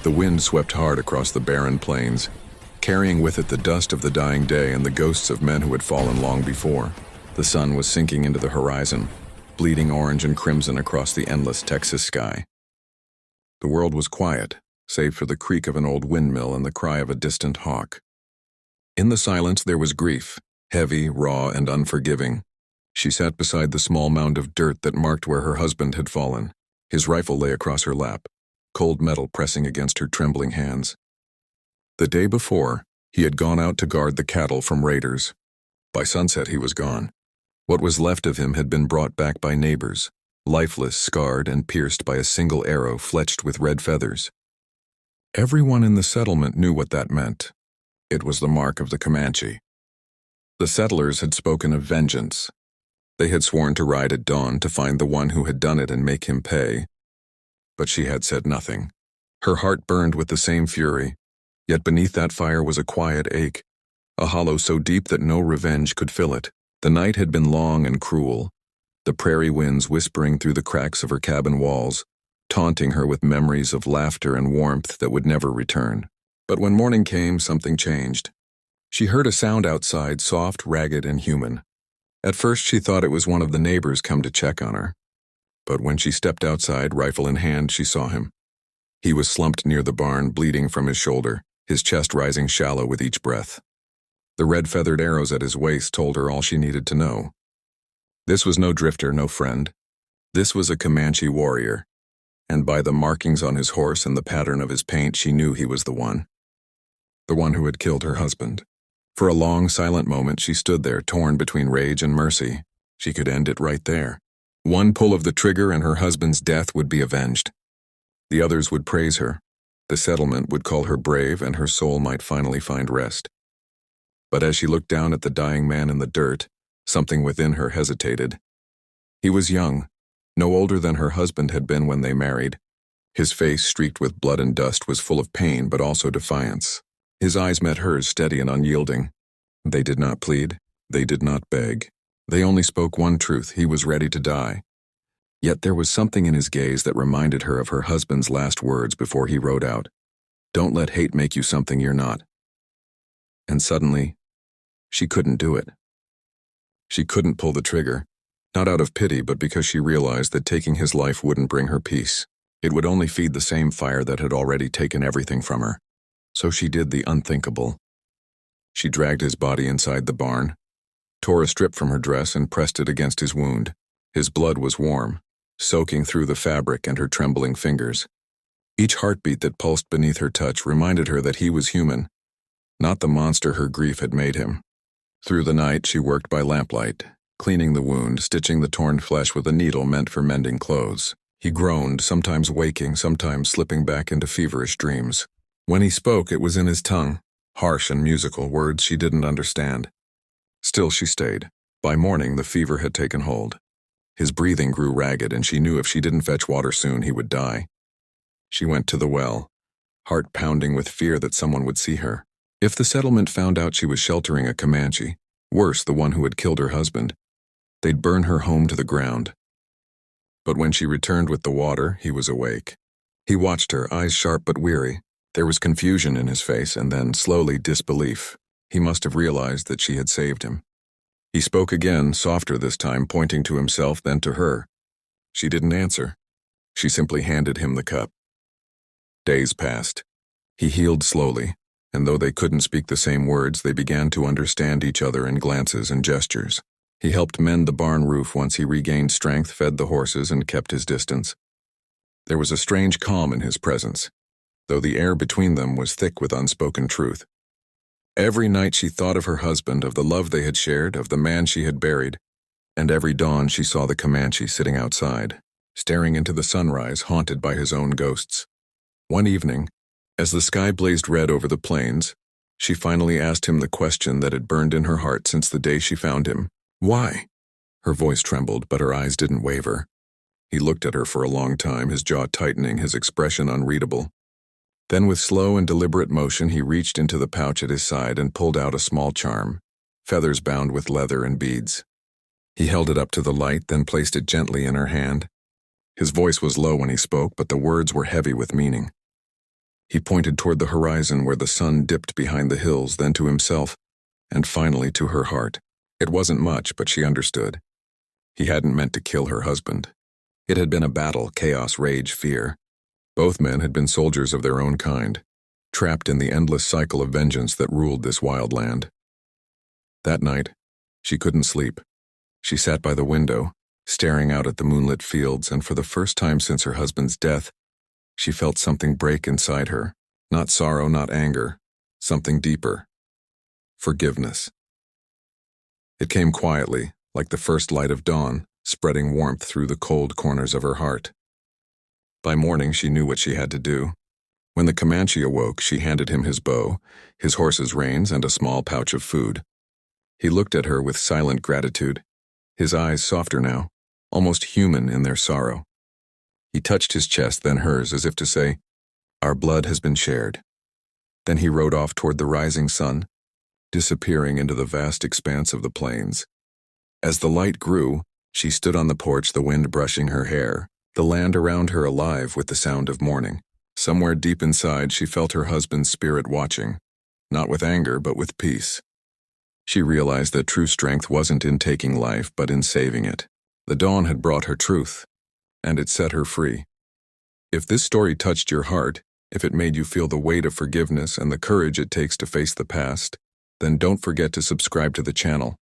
The wind swept hard across the barren plains, carrying with it the dust of the dying day and the ghosts of men who had fallen long before. The sun was sinking into the horizon, bleeding orange and crimson across the endless Texas sky. The world was quiet, save for the creak of an old windmill and the cry of a distant hawk. In the silence there was grief, heavy, raw, and unforgiving. She sat beside the small mound of dirt that marked where her husband had fallen. His rifle lay across her lap, cold metal pressing against her trembling hands. The day before, he had gone out to guard the cattle from raiders. By sunset he was gone. What was left of him had been brought back by neighbors, lifeless, scarred, and pierced by a single arrow fletched with red feathers. Everyone in the settlement knew what that meant. It was the mark of the Comanche. The settlers had spoken of vengeance. They had sworn to ride at dawn to find the one who had done it and make him pay. But she had said nothing. Her heart burned with the same fury, yet beneath that fire was a quiet ache, a hollow so deep that no revenge could fill it. The night had been long and cruel, the prairie winds whispering through the cracks of her cabin walls, taunting her with memories of laughter and warmth that would never return. But when morning came, something changed. She heard a sound outside, soft, ragged, and human. At first she thought it was one of the neighbors come to check on her. But when she stepped outside, rifle in hand, she saw him. He was slumped near the barn, bleeding from his shoulder, his chest rising shallow with each breath. The red-feathered arrows at his waist told her all she needed to know. This was no drifter, no friend. This was a Comanche warrior, and by the markings on his horse and the pattern of his paint, she knew he was the one who had killed her husband. For a long, silent moment, she stood there, torn between rage and mercy. She could end it right there. One pull of the trigger and her husband's death would be avenged. The others would praise her. The settlement would call her brave, and her soul might finally find rest. But as she looked down at the dying man in the dirt, something within her hesitated. He was young, no older than her husband had been when they married. His face, streaked with blood and dust, was full of pain but also defiance. His eyes met hers, steady and unyielding. They did not plead. They did not beg. They only spoke one truth: he was ready to die. Yet there was something in his gaze that reminded her of her husband's last words before he rode out. "Don't let hate make you something you're not." And suddenly, she couldn't do it. She couldn't pull the trigger, not out of pity, but because she realized that taking his life wouldn't bring her peace. It would only feed the same fire that had already taken everything from her. So she did the unthinkable. She dragged his body inside the barn, tore a strip from her dress and pressed it against his wound. His blood was warm, soaking through the fabric and her trembling fingers. Each heartbeat that pulsed beneath her touch reminded her that he was human, not the monster her grief had made him. Through the night she worked by lamplight, cleaning the wound, stitching the torn flesh with a needle meant for mending clothes. He groaned, sometimes waking, sometimes slipping back into feverish dreams. When he spoke, it was in his tongue, harsh and musical, words she didn't understand. Still she stayed. By morning, the fever had taken hold. His breathing grew ragged, and she knew if she didn't fetch water soon, he would die. She went to the well, heart pounding with fear that someone would see her. If the settlement found out she was sheltering a Comanche, worse, the one who had killed her husband, they'd burn her home to the ground. But when she returned with the water, he was awake. He watched her, eyes sharp but weary. There was confusion in his face, and then, slowly, disbelief. He must have realized that she had saved him. He spoke again, softer this time, pointing to himself, then to her. She didn't answer. She simply handed him the cup. Days passed. He healed slowly, and though they couldn't speak the same words, they began to understand each other in glances and gestures. He helped mend the barn roof once he regained strength, fed the horses, and kept his distance. There was a strange calm in his presence, though the air between them was thick with unspoken truth. Every night she thought of her husband, of the love they had shared, of the man she had buried, and every dawn she saw the Comanche sitting outside, staring into the sunrise, haunted by his own ghosts. One evening, as the sky blazed red over the plains, she finally asked him the question that had burned in her heart since the day she found him. Why? Her voice trembled, but her eyes didn't waver. He looked at her for a long time, his jaw tightening, his expression unreadable. Then with slow and deliberate motion, he reached into the pouch at his side and pulled out a small charm, feathers bound with leather and beads. He held it up to the light, then placed it gently in her hand. His voice was low when he spoke, but the words were heavy with meaning. He pointed toward the horizon where the sun dipped behind the hills, then to himself, and finally to her heart. It wasn't much, but she understood. He hadn't meant to kill her husband. It had been a battle, chaos, rage, fear. Both men had been soldiers of their own kind, trapped in the endless cycle of vengeance that ruled this wild land. That night, she couldn't sleep. She sat by the window, staring out at the moonlit fields, and for the first time since her husband's death, she felt something break inside her. Not sorrow, not anger, something deeper. Forgiveness. It came quietly, like the first light of dawn, spreading warmth through the cold corners of her heart. By morning, she knew what she had to do. When the Comanche awoke, she handed him his bow, his horse's reins, and a small pouch of food. He looked at her with silent gratitude, his eyes softer now, almost human in their sorrow. He touched his chest, then hers, as if to say, "Our blood has been shared." Then he rode off toward the rising sun, disappearing into the vast expanse of the plains. As the light grew, she stood on the porch, the wind brushing her hair, the land around her alive with the sound of morning. Somewhere deep inside, she felt her husband's spirit watching, not with anger, but with peace. She realized that true strength wasn't in taking life, but in saving it. The dawn had brought her truth, and it set her free. If this story touched your heart, if it made you feel the weight of forgiveness and the courage it takes to face the past, then don't forget to subscribe to the channel.